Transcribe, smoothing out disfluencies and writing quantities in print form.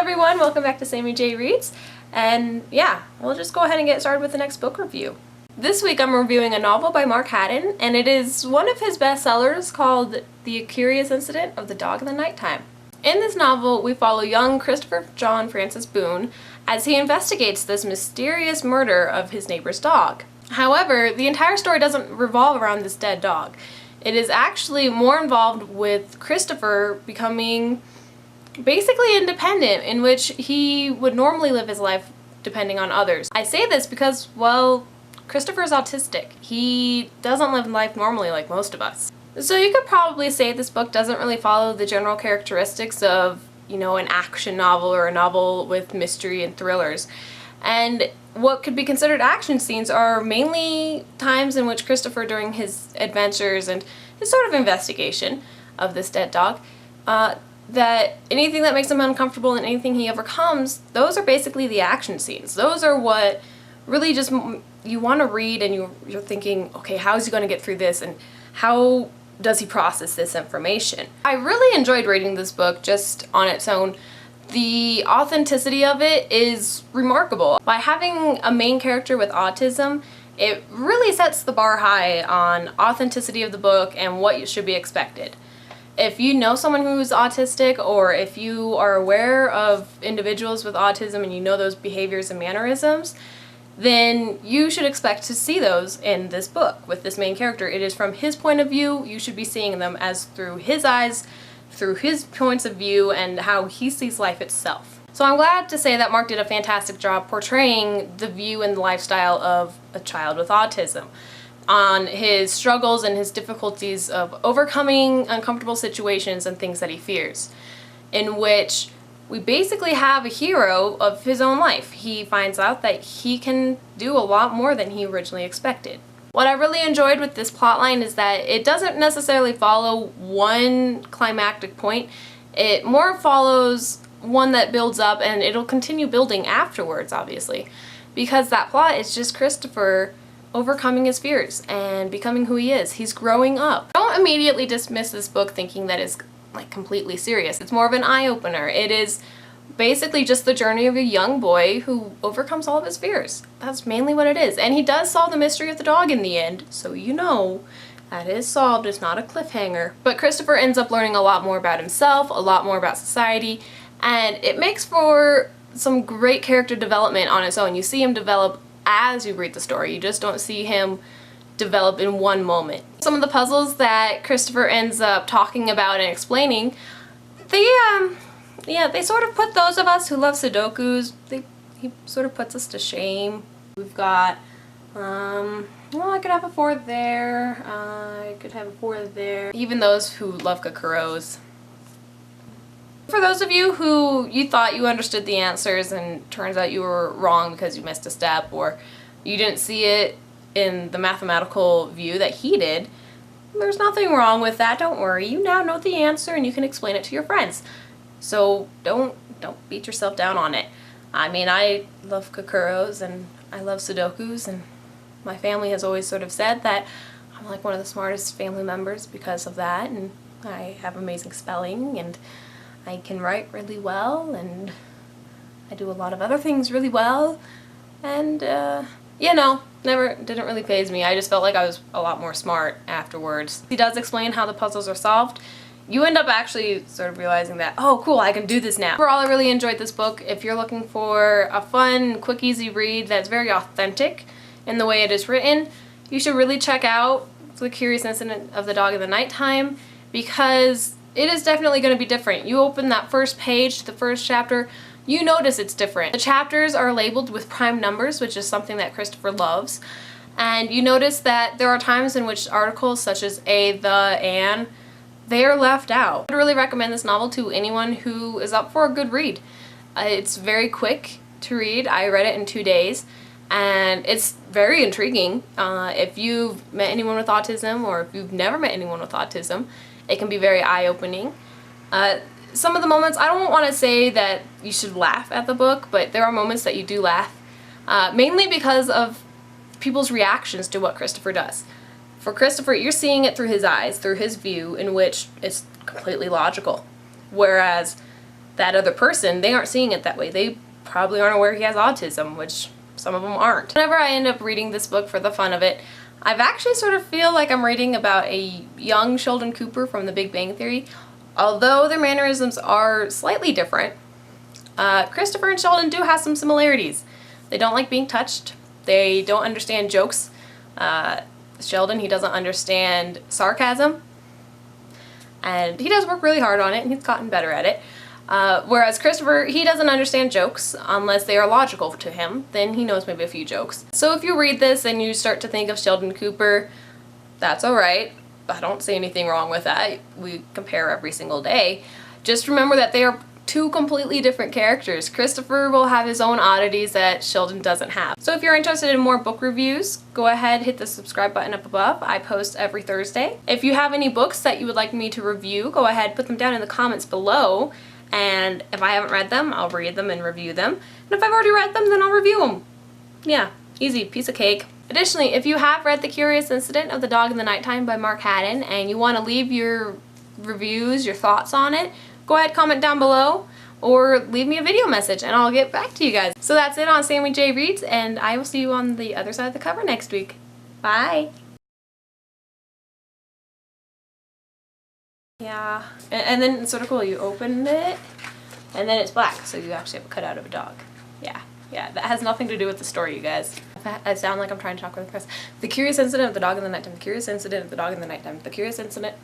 everyone, welcome back to Sami J Reads, and yeah, we'll just go ahead and get started with the next book review. This week I'm reviewing a novel by Mark Haddon, and it is one of his bestsellers called The Curious Incident of the Dog in the Nighttime. In this novel, we follow young Christopher John Francis Boone as he investigates this mysterious murder of his neighbor's dog. However, the entire story doesn't revolve around this dead dog. It is actually more involved with Christopher becoming basically independent, in which he would normally live his life depending on others. I say this because, well, Christopher is autistic. He doesn't live life normally like most of us. So you could probably say this book doesn't really follow the general characteristics of, you know, an action novel or a novel with mystery and thrillers. And what could be considered action scenes are mainly times in which Christopher, during his adventures and his sort of investigation of this dead dog, that anything that makes him uncomfortable and anything he overcomes, those are basically the action scenes. Those are what really just you want to read, and you're thinking, okay, how is he going to get through this, and how does he process this information? I really enjoyed reading this book just on its own. The authenticity of it is remarkable. By having a main character with autism, it really sets the bar high on authenticity of the book and what should be expected. If you know someone who's autistic, or if you are aware of individuals with autism and you know those behaviors and mannerisms, then you should expect to see those in this book with this main character. It is from his point of view. You should be seeing them as through his eyes, through his points of view, and how he sees life itself. So I'm glad to say that Mark did a fantastic job portraying the view and the lifestyle of a child with autism, on his struggles and his difficulties of overcoming uncomfortable situations and things that he fears, in which we basically have a hero of his own life. He finds out that he can do a lot more than he originally expected. What I really enjoyed with this plotline is that it doesn't necessarily follow one climactic point. It more follows one that builds up, and it'll continue building afterwards, obviously, because that plot is just Christopher overcoming his fears and becoming who he is. He's growing up. Don't immediately dismiss this book thinking that it's like completely serious. It's more of an eye-opener. It is basically just the journey of a young boy who overcomes all of his fears. That's mainly what it is. And he does solve the mystery of the dog in the end, so you know that is solved. It's not a cliffhanger. But Christopher ends up learning a lot more about himself, a lot more about society, and it makes for some great character development on its own. You see him develop as you read the story. You just don't see him develop in one moment. Some of the puzzles that Christopher ends up talking about and explaining, they sort of put those of us who love Sudokus, he sort of puts us to shame. We've got, well, I could have a 4 there, I could have a 4 there. Even those who love Kakuros. For those of you who you thought you understood the answers and turns out you were wrong because you missed a step, or you didn't see it in the mathematical view that he did, there's nothing wrong with that. Don't worry. You now know the answer and you can explain it to your friends. So don't beat yourself down on it. I mean, I love Kakuros and I love Sudokus, and my family has always sort of said that I'm like one of the smartest family members because of that, and I have amazing spelling, and I can write really well, and I do a lot of other things really well, and you know, didn't really faze me. I just felt like I was a lot more smart afterwards. He does explain how the puzzles are solved. You end up actually sort of realizing that, oh cool, I can do this now. Overall, I really enjoyed this book. If you're looking for a fun, quick, easy read that's very authentic in the way it is written, you should really check out The Curious Incident of the Dog in the Nighttime, because it is definitely going to be different. You open that first page, the first chapter, you notice it's different. The chapters are labeled with prime numbers, which is something that Christopher loves. And you notice that there are times in which articles such as a, the, and, they are left out. I would really recommend this novel to anyone who is up for a good read. It's very quick to read. I read it in 2 days, and it's very intriguing. If you've met anyone with autism, or if you've never met anyone with autism, it can be very eye-opening. Some of the moments, I don't want to say that you should laugh at the book, but there are moments that you do laugh, mainly because of people's reactions to what Christopher does. For Christopher, you're seeing it through his eyes, through his view, in which it's completely logical. Whereas that other person, they aren't seeing it that way. They probably aren't aware he has autism, which some of them aren't. Whenever I end up reading this book for the fun of it, I've actually sort of feel like I'm reading about a young Sheldon Cooper from The Big Bang Theory. Although their mannerisms are slightly different, Christopher and Sheldon do have some similarities. They don't like being touched. They don't understand jokes. Sheldon, he doesn't understand sarcasm. And he does work really hard on it, and he's gotten better at it. Whereas Christopher, he doesn't understand jokes unless they are logical to him. Then he knows maybe a few jokes. So if you read this and you start to think of Sheldon Cooper, that's alright. I don't see anything wrong with that. We compare every single day. Just remember that they are two completely different characters. Christopher will have his own oddities that Sheldon doesn't have. So if you're interested in more book reviews, go ahead, hit the subscribe button up above. I post every Thursday. If you have any books that you would like me to review, go ahead, put them down in the comments below. And if I haven't read them, I'll read them and review them. And if I've already read them, then I'll review them. Yeah, easy, piece of cake. Additionally, if you have read The Curious Incident of the Dog in the Nighttime by Mark Haddon and you want to leave your reviews, your thoughts on it, go ahead, comment down below or leave me a video message and I'll get back to you guys. So that's it on Sami J Reads, and I will see you on the other side of the cover next week. Bye! Yeah, and then it's sort of cool. You open it, and then it's black, so you actually have a cutout of a dog. Yeah, that has nothing to do with the story, you guys. I sound like I'm trying to talk with the press. The Curious Incident of the Dog in the Nighttime. The Curious Incident of the Dog in the Nighttime. The Curious Incident.